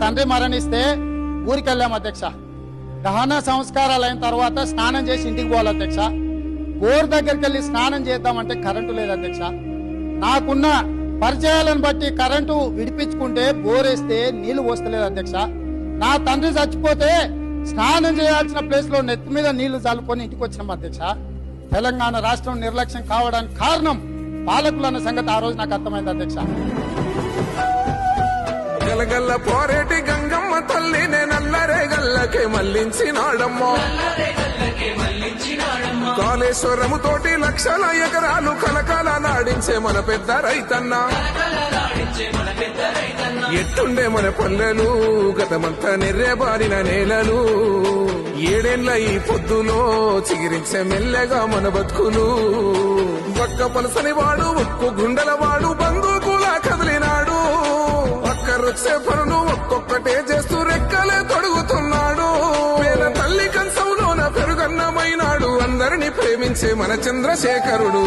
తండ్రి మరణిస్తే ఊరికి వెళ్ళాం అధ్యక్ష. దహన సంస్కారాలు అయిన తర్వాత స్నానం చేసి ఇంటికి పోవాలి అధ్యక్ష. బోర్ దగ్గరికి వెళ్ళి స్నానం చేద్దామంటే కరెంటు లేదు అధ్యక్ష. నాకున్న పరిచయాలను బట్టి కరెంటు విడిపించుకుంటే బోర్ వేస్తే నీళ్లు పోస్తలేదు అధ్యక్ష. నా తండ్రి చచ్చిపోతే స్నానం చేయాల్సిన ప్లేస్ లో నెత్తి మీద నీళ్లు చల్లుకొని ఇంటికి వచ్చినాం అధ్యక్ష. తెలంగాణ రాష్ట్రం నిర్లక్ష్యం కావడానికి కారణం పాలకులు అన్న సంగతి ఆ రోజు నాకు అర్థమైంది అధ్యక్ష. గలగల్ల పోరేటి గంగమ్మ తల్లినే నల్లరే గల్లకే మళ్లించినాడమ్మో. కాళేశ్వరము తోటి లక్షల ఎకరాలు కలకాల నాడించే మన పెద్ద రైతన్న. ఎట్టుండే మన పల్లెలు గతమంతా నెర్రెబారిన నేలలు. ఏడేళ్ల ఈ పొద్దులో చిగిరించే మెల్లగా మన బతుకులు. ఒక్క పలసని వాడు ఒక్కు గుండెల వాడు బందూకులా కదిలినాడు. ఒక్కరొచ్చే పనులు ఒక్కొక్కటే చేస్తూ రెక్కలే తొడుగుతున్నాడు. పేద తల్లి కంచంలోన పెరుగన్నమైనాడు. అందరినీ ప్రేమించే మన చంద్రశేఖరుడు.